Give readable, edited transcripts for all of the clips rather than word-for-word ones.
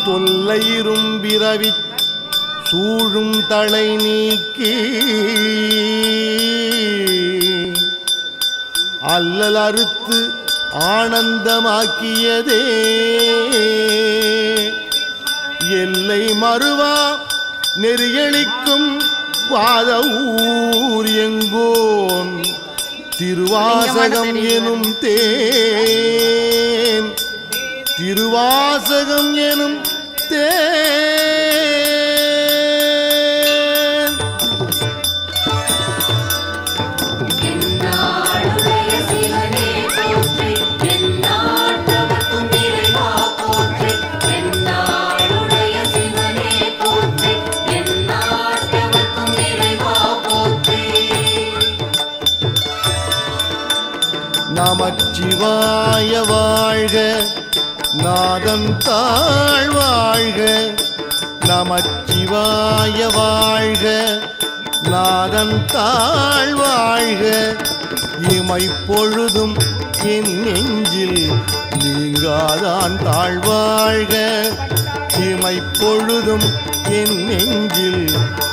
தொல்லையிரும் பிறவி சூழும் தலை நீக்கி அல்லல் அறுத்து ஆனந்தமாக்கியதே எல்லை மறுவா நெறியளிக்கும் வாத ஊர் எங்கோன் திருவாசகம் எனும் தேன் திருவாசகம் எனும் தேன் நமச்சிவாய வாழ்க நாதன் தாழ் வாழ்க நமச்சிவாய வாழ்க நாதன் தாழ் வாழ்க இமைப்பொழுதும் என் நெஞ்சில் நீங்காதான் தாழ்வாழ்க இமைப்பொழுதும் என் நெஞ்சில்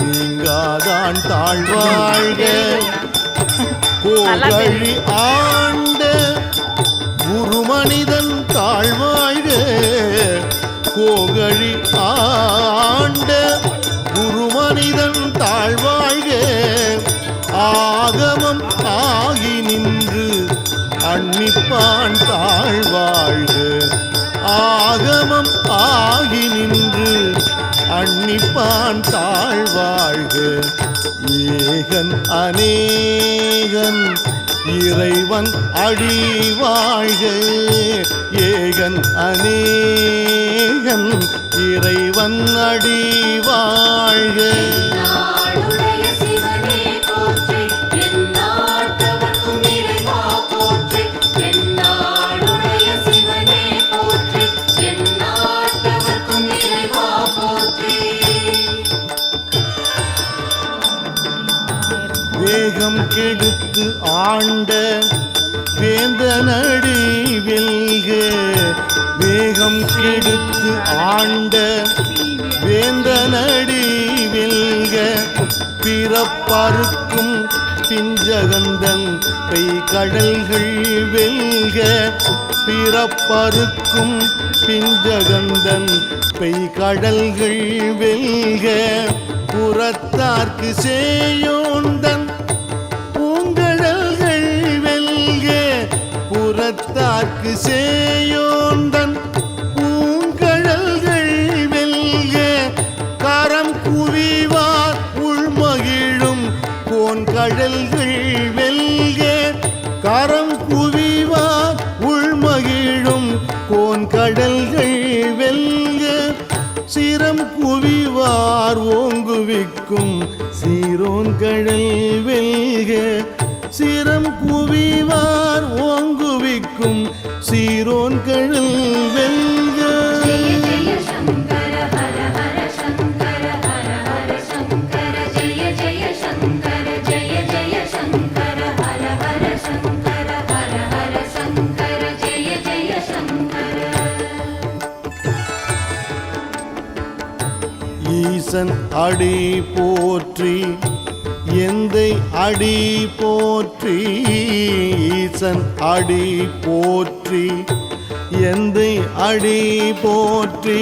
நீங்காதான் தாழ்வாழ்க கோகழி ஆண்ட குருமனிதன் தாழ்வாழ்க கோகழி ஆண்ட குருமனிதன் தாழ்வாழ்க ஆகமம் ஆகி நின்று அன்னிப்பான் தாழ்வாழ்க ஆகமம் ஆகி நின்று அன்னிப்பான் தாழ்வாழ்க ஏகன் அநேகன் இறைவன் அடி வாழ்க ஏகன் அநேகன் இறைவன் அடி வாழ்க வேகம் கெடுத்து ஆண்ட வேந்தனடி வெல்க வேகம் கெடுத்து ஆண்ட வேந்தனடி வெல்க பிறப்பறுக்கும் பிஞ்சகந்தன் பெய்கடல்கள் வெல்க பிறப்பறுக்கும் பிஞ்சகந்தன் பெய்கடல்கள் வெல்க புறத்தார்க்கு சேயோந்தன் பூங்கடல்கள் வெல்க புறத்தார்க்கு சேயோந்தன் பூங்கடல்கள் வெல்க கரம் குவிவார் உள்மகிழும் கோன்கடல்கள் வெல்க கரம் குவிவார் உள்மகிழும் கோன்கடல்கள் வெல்க சிரம் குவிவார் ஓங்குவிக்கும் சீரோன் கடல் வெல்க சிரம் குவிவார் ஓங்குவிக்கும் சீரோன் கடல் வெல்க ஈசன் அடி போற்றி எந்தை அடி போற்றி ஈசன் அடி போற்றி எந்தை அடி போற்றி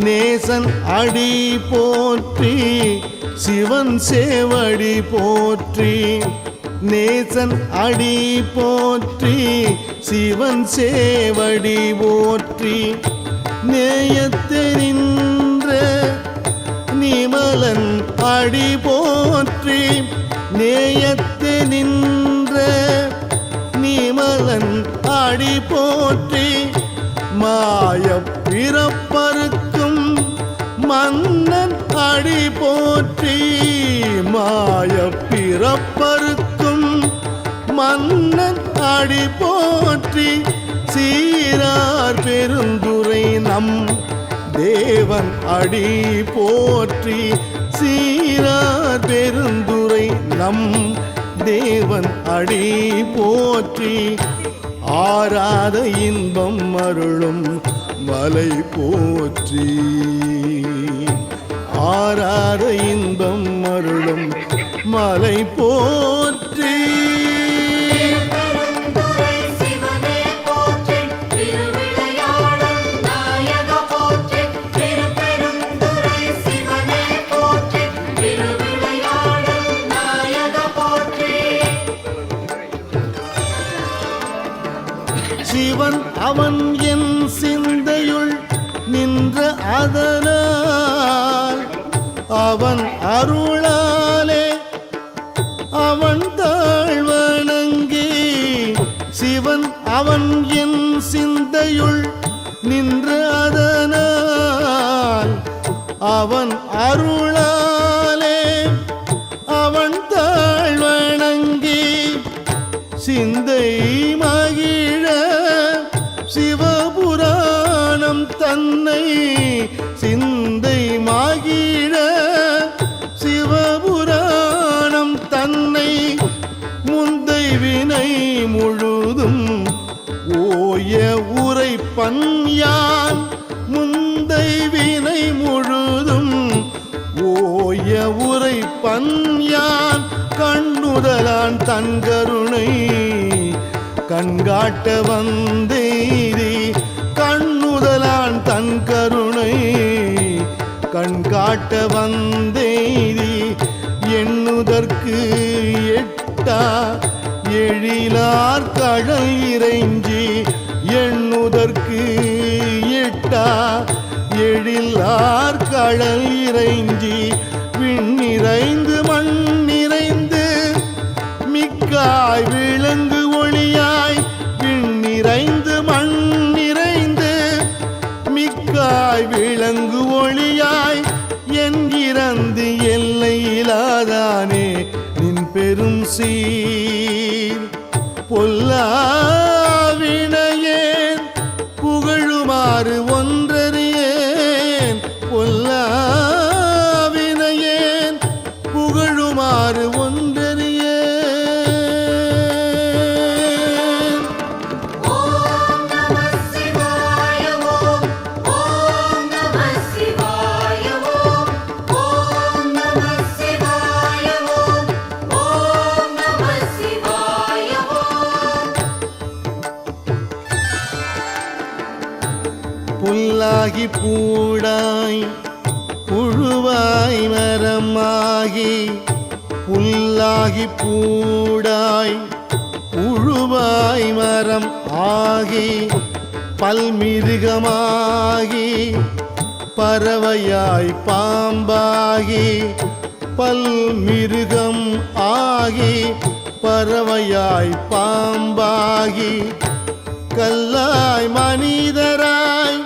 நேசன் அடி போற்றி சிவன் சேவடி போற்றி நேசன் அடி போற்றி சிவன் சேவடி போற்றி நேயத்தெனின்ற நிமலன் அடி போற்றி நேயத்து நின்ற நிமலன் அடி போற்றி மாய பிறப்பறுக்கும் மன்னன் அடி போற்றி மாய பிறப்பறுக்கும் மன்னன் அடி போற்றி சீரார் பெருந்துரை நம் தேவன் அடி போற்றி சீரார் பெருந்துரை நம் தேவன் அடி போற்றி ஆராத இன்பம் அருளும் மலை போற்றி. ஆராத இன்பம் அருளும் மலை போற்றி. சிவன் அவன் என் சிந்தையுள் நின்ற அதனால் அவன் அருளாலே அவன் தாழ்வணங்கி. சிவன் அவன் என் சிந்தையுள் நின்ற அதனால் அவன் அருளாலே அவன் தாழ்வணங்கி. சிந்தை மகிழ சிவபுராணம் தன்னை சிந்தை மகிழ சிவபுராணம் தன்னை முந்தை வினை முழுதும் ஓய உரைப்பன் யான். முந்தை வினை முழுதும் ஓய உரைப்பன் யான். கண்ணுதலான் தன் கருணை கண்காட்ட வந்தேரி. கண்ணுதலான் தன் கருணை கண்காட்ட வந்தேரி. எண்ணுதற்கு எட்டா எழிலார் கடல் இறைஞ்சி. எண்ணுதற்கு எட்டா எழிலார் கடல் இறைஞ்சி. விண்ணிறைந்து மண் நிறைந்து மிக்காய் விளங்கு ஒளியாய். விண்ணிறைந்து மண் நிறைந்து மிக்காய் விளங்கு ஒளியாய். என்கிறந்து எல்லையிலாதானே நின் பெரும் சீர். பொல்லாவினையேன் புகழுமாறு ஒன்றறியேன். பொல்லாவினையேன் புகழுமாறு ஒன்றறியேன். ஓம் நம சிவாய ஓம். ஓம் நம சிவாய ஓம். ஓம் நம சிவாய ஓம். ஓம் நம சிவாய ஓம். புல்லாகி பூடாய் புழுவாய் மரமாகி. புல்லாகி பூடாய் புழுவாய் மரம் ஆகி. பல்மிருகமாகி பறவையாய் பாம்பாகி. பல்மிருகம் ஆகி பறவையாய் பாம்பாகி. கல்லாய் மனிதராய்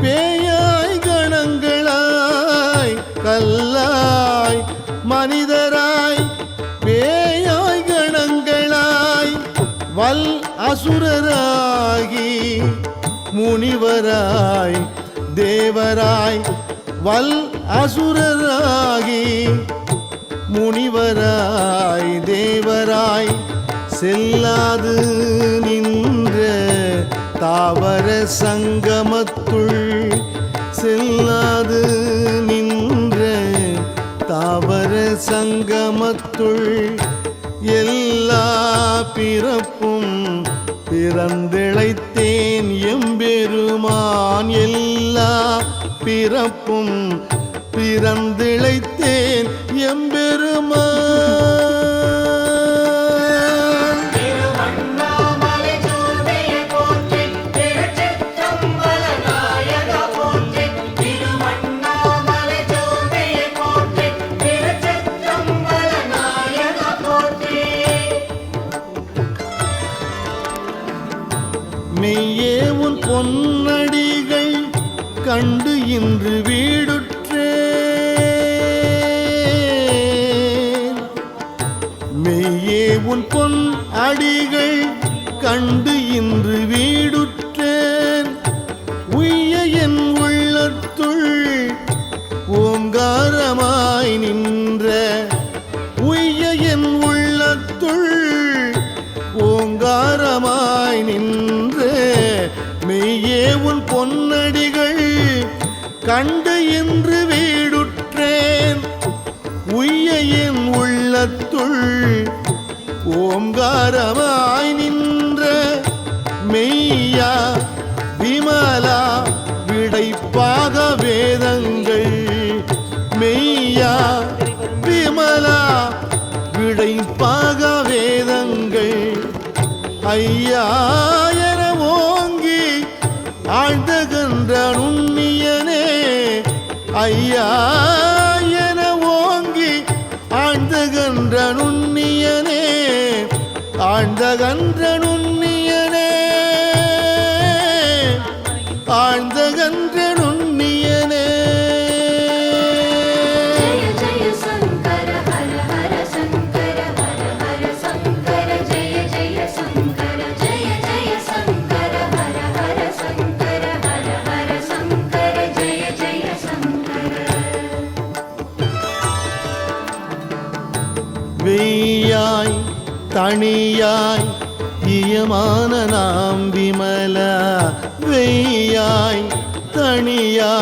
பேயாய் கணங்களாய். கல்லாய் மனிதராய் பேயாய் கணங்களாய். வல் அசுரராகி முனிவராய் தேவராய். வல் அசுரராகி முனிவராய் தேவராய். செல்லாது நின்ற தாவர சங்கமத்துள். செல்லாது நின்ற தாவர சங்கமத்துள். எல்லா பிறப்பும் பிறந்திழைத்தேன் எம்பெருமான். எல்லா பிறப்பும் பிறந்திழைத்தேன் எம்பெருமான். மெய்யே உன் பொன்னடிகள் கண்டு இன்று வீடுற்றேன். மெய்யே உன் பொன் அடிகள் கண்டு இன்று வீடுற்றேன். உய்ய என் உள்ளத்துள் ஓங்காரமாய் நின்ற. உய்ய என் உள்ளத்துள் ஓங்காரமாய் உன் பொன்னடிகள் கண்டு இன்று வீடுற்றேன் உய்ய என் உள்ளத்துள் ஓங்காரமாய் நின்ற மெய்யா விமலா விடைப்பாக வேதங்கள் மெய்யா விமலா விடைப்பாக வேதங்கள் ஐயா என ஓங்கி ஆழ்ந்தகன்ற நுண்ணியனே ஐயா என ஓங்கி ஆழ்ந்தகன்ற நுண்ணியனே ஆழ்ந்தகன்ற நுண்ணியனே ஆழ்ந்தகன்ற நுண்ணியனே ஜய ஜய சங்கர ஹர ஹர சங்கர ஹர ஹர சங்கர ஜய ஜய சங்கர ஜய ஜய சங்கர ஹர ஹர சங்கர ஹர ஹர சங்கர ஜய ஜய சங்கர வெய்யாய் தனியாய் இயமான நாம் விமலா வெய்யாய் தனியாய்